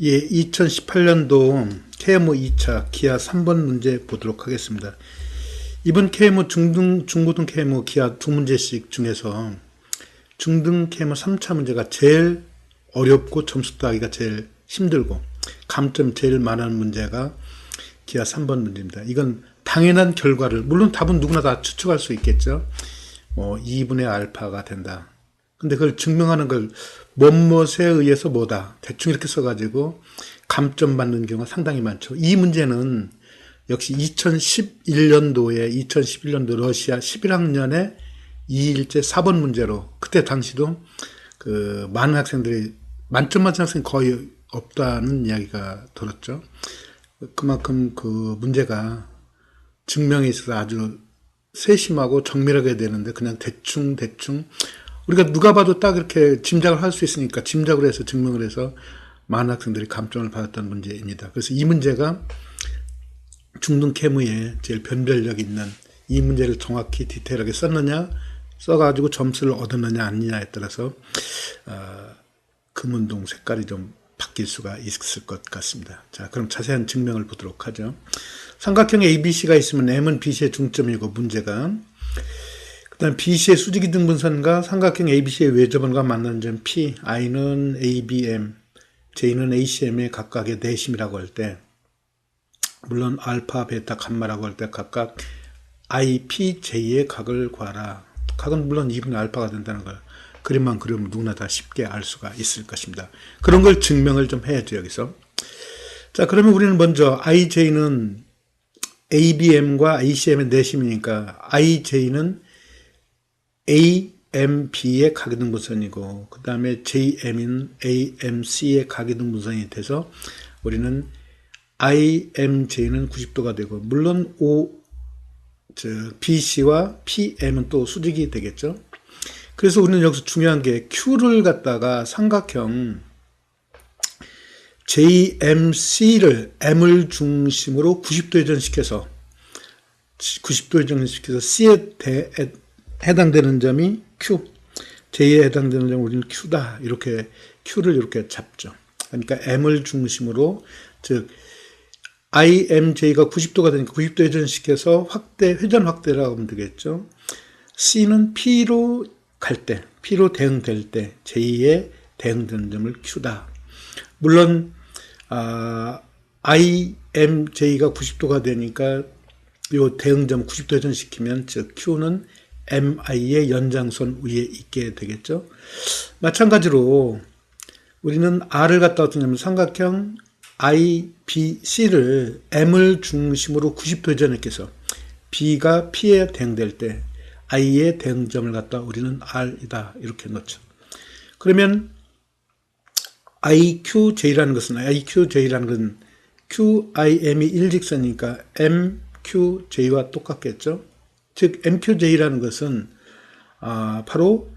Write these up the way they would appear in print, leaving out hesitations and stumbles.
예, 2018년도 KMO 2차 기아 3번 문제 보도록 하겠습니다. 이번 KMO 중고등 KMO 기아 두 문제씩 중에서 중등 KMO 3차 문제가 제일 어렵고 점수 따기가 제일 힘들고 감점 제일 많은 문제가 기아 3번 문제입니다. 이건 당연한 결과를, 물론 답은 누구나 다 추측할 수 있겠죠. 2분의 알파가 된다. 근데 그걸 증명하는 걸 뭐뭐에 의해서 뭐다. 대충 이렇게 써가지고 감점 받는 경우가 상당히 많죠. 이 문제는 역시 2011년도 러시아 11학년의 2일제 4번 문제로, 그때 당시도 많은 학생들이 만점 맞은 학생이 거의 없다는 이야기가 들었죠. 그만큼 그 문제가 증명에 있어서 아주 세심하고 정밀하게 되는데 그냥 대충 우리가 누가 봐도 딱 이렇게 짐작을 할 수 있으니까 짐작을 해서 증명을 해서 많은 학생들이 감점을 받았던 문제입니다. 그래서 이 문제가 중등 KMO에 제일 변별력 있는, 이 문제를 정확히 디테일하게 썼느냐, 써가지고 점수를 얻었느냐 아니냐에 따라서 금운동 색깔이 좀 바뀔 수가 있을 것 같습니다. 자, 그럼 자세한 증명을 보도록 하죠. 삼각형 ABC가 있으면 M은 BC의 중점이고 문제가, 그 다음 BC의 수직이 등분선과 삼각형 ABC의 외접원과 만나는 점 P, I는 ABM, J는 ACM의 각각의 내심이라고 할 때, 물론 알파, 베타, 감마라고 할 때 각각 IP, J의 각을 구하라. 각은 물론 2분의 알파가 된다는 걸 그림만 그리면 누구나 다 쉽게 알 수가 있을 것입니다. 그런 걸 증명을 좀 해야죠, 여기서. 자, 그러면 우리는 먼저 IJ는 ABM과 ACM의 내심이니까 IJ는 AMB의 각이등분선이고 그 다음에 JM인 AMC의 각이등분선이 돼서 우리는 IMJ는 90도가 되고, 물론 BC와 PM은 또 수직이 되겠죠. 그래서 우리는 여기서 중요한 게 Q를 갖다가 삼각형 JMC를 M을 중심으로 90도 회전시켜서 C에 해당되는 점이 Q, J에 해당되는 점은 우리는 Q다. 이렇게 Q를 이렇게 잡죠. 그러니까 M을 중심으로, 즉 IMJ가 90도가 되니까 90도 회전시켜서 회전 확대라고 하면 되겠죠. C는 P로 갈 때, P로 대응될 때 J에 대응되는 점을 Q다. 물론 IMJ가 90도가 되니까 이 대응점 90도 회전시키면 즉 Q는 MI의 연장선 위에 있게 되겠죠. 마찬가지로 우리는 R을 갖다 어떻게 하냐면 삼각형 IBC를 M을 중심으로 90도 회전시켜서 B가 P에 대응될 때 I의 대응점을 갖다 우리는 R이다 이렇게 놓죠. 그러면 IQJ라는 것은 QIM이 일직선이니까 MQJ와 똑같겠죠. 즉 MQJ라는 것은 바로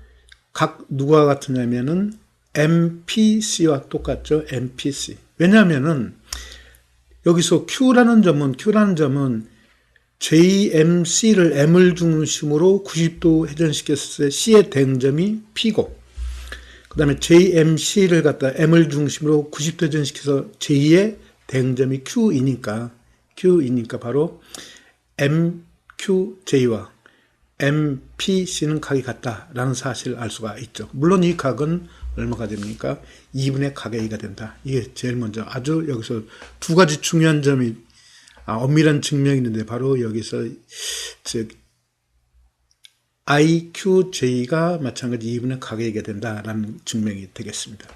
각 누구와 같으냐면은 MPC와 똑같죠. MPC. 왜냐하면은 여기서 Q라는 점은 JMC를 M을 중심으로 90도 회전시켰을 때 C의 대응점이 P고, 그 다음에 JMC를 갖다 M을 중심으로 90도 회전시켜서 J의 대응점이 Q이니까 바로 MQJ와 MPC는 각이 같다라는 사실을 알 수가 있죠. 물론 이 각은 얼마가 됩니까? 2분의 각의 A가 된다. 이게 제일 먼저, 아주 여기서 두 가지 중요한 점이 엄밀한 증명이 있는데, 바로 여기서 즉 IQJ가 마찬가지 2분의 각의 A가 된다라는 증명이 되겠습니다.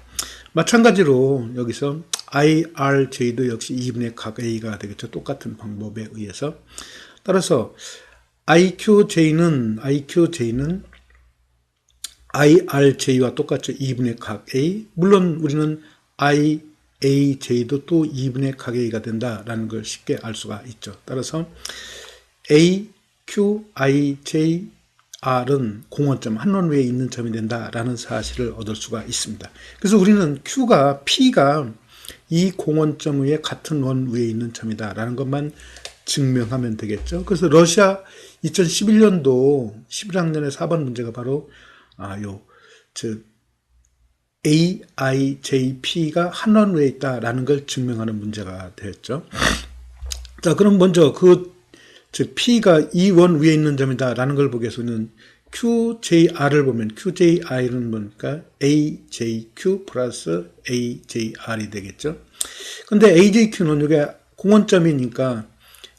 마찬가지로 여기서 IRJ도 역시 2분의 각의 A가 되겠죠. 똑같은 방법에 의해서. 따라서 IQJ는 IRJ와 똑같죠. 2분의 각 A. 물론 우리는 IAJ도 또 2분의 각 A가 된다라는 걸 쉽게 알 수가 있죠. 따라서 AQIJR은 공원점, 한 원 위에 있는 점이 된다라는 사실을 얻을 수가 있습니다. 그래서 우리는 P가 이 공원점 위에 같은 원 위에 있는 점이다라는 것만 증명하면 되겠죠. 그래서 러시아 2011년도 11학년의 4번 문제가 바로 즉 AIJP가 한원위에 있다라는 걸 증명하는 문제가 되었죠. 자, 그럼 먼저 즉 P가 E1 위에 있는 점이다라는 걸 보기 위해서는 QJR을 보면 QJI는 뭡니까? AJQ 플러스 AJR이 되겠죠. 근데 AJQ는 이게 공원점이니까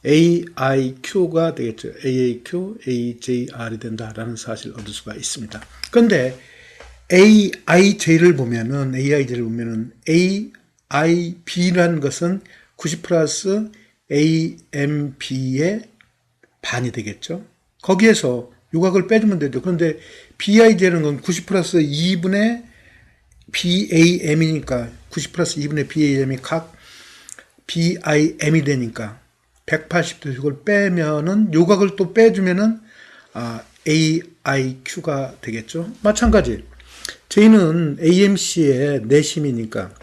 AIQ가 되겠죠. AAQ, AJR이 된다라는 사실을 얻을 수가 있습니다. 그런데 AIJ를 보면은 AIB라는 것은 90 플러스 AMB의 반이 되겠죠. 거기에서 요각을 빼주면 되죠. 그런데 BIJ는 건 90 플러스 2분의 BAM이니까 90 플러스 2분의 BAM이 각 BIM이 되니까 180도 이걸 빼면은 요각을 또 빼주면은 AIQ가 되겠죠. 마찬가지 J는 AMC의 내심이니까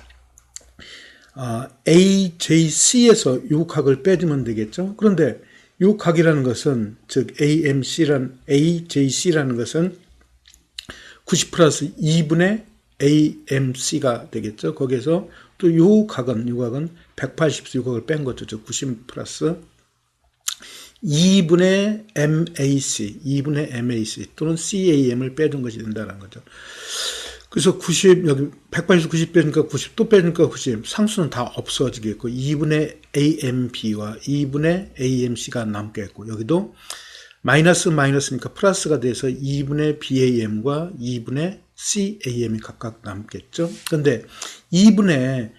AJC에서 요 각을 빼주면 되겠죠. 그런데 요 각이라는 것은 즉 AJC라는 것은 90 플러스 2분의 AMC가 되겠죠. 거기에서 또 요 각은 180도 요 각을 뺀 거죠. 즉 90 플러스 2분의 MAC 또는 CAM을 빼준 것이 된다는 거죠. 그래서 90 여기 180, 90 빼니까 90 또 빼니까 90 상수는 다 없어지겠고 2분의 AMB와 2분의 AMC가 남겠고 여기도 마이너스니까 플러스가 돼서 2분의 BAM과 2분의 CAM이 각각 남겠죠. 그런데 2분의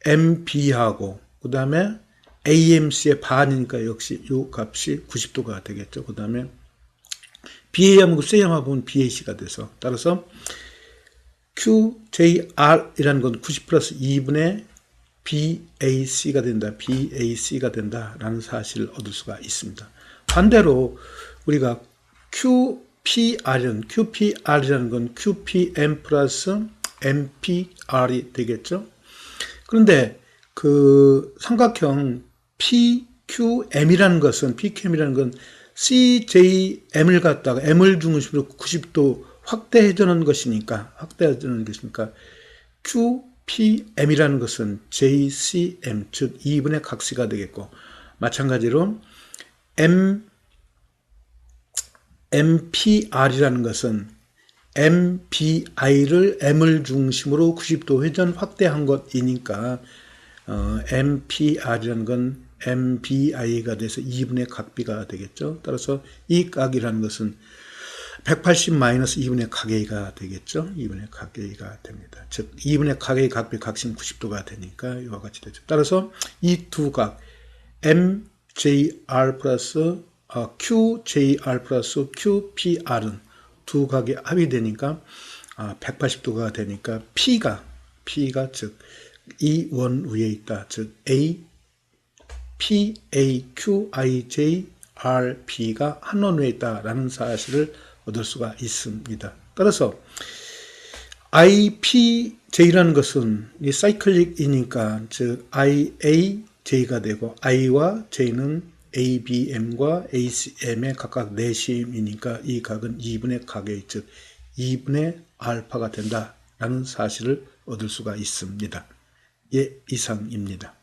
AMB하고 그 다음에 AMC의 반이니까 역시 이 값이 90도가 되겠죠. 그 다음에 BAM하고 CAM하고 보면 BAC가 돼서 따라서 QJR이라는 건 90 플러스 2분의 BAC가 된다라는 사실을 얻을 수가 있습니다. 반대로 우리가 QPR이라는 건 QPM 플러스 MPR이 되겠죠. 그런데 그 삼각형 PQM이라는 건 CJM을 갖다가 M을 중심으로 90도 확대해주는 것이니까 QPM이라는 것은 JCM 즉 2분의 각C가 되겠고 마찬가지로 MPR이라는 것은 MPI를 M을 중심으로 90도 회전 확대한 것이니까 MPR이라는 건 MBI가 돼서 2분의 각B가 되겠죠. 따라서 이 각이라는 것은 180 마이너스 2분의 각 A가 되겠죠. 2분의 각 A가 됩니다. 즉 2분의 각 A, 각B, 각C는 90도가 되니까 이와 같이 되죠. 따라서 이 두 각 MJR 플러스 QJR 플러스 QPR은 두 각이 합이 되니까 180도가 되니까 P가 즉 이 원 위에 있다. 즉 PAQIJRP가 한 원 위에 있다라는 사실을 얻을 수가 있습니다. 따라서 IPJ라는 것은 이 사이클릭이니까 즉 IAJ가 되고 I와 J는 ABM과 ACM의 각각 내심이니까 이 각은 2분의 각 A 즉 2분의 알파가 된다라는 사실을 얻을 수가 있습니다. 예, 이상입니다.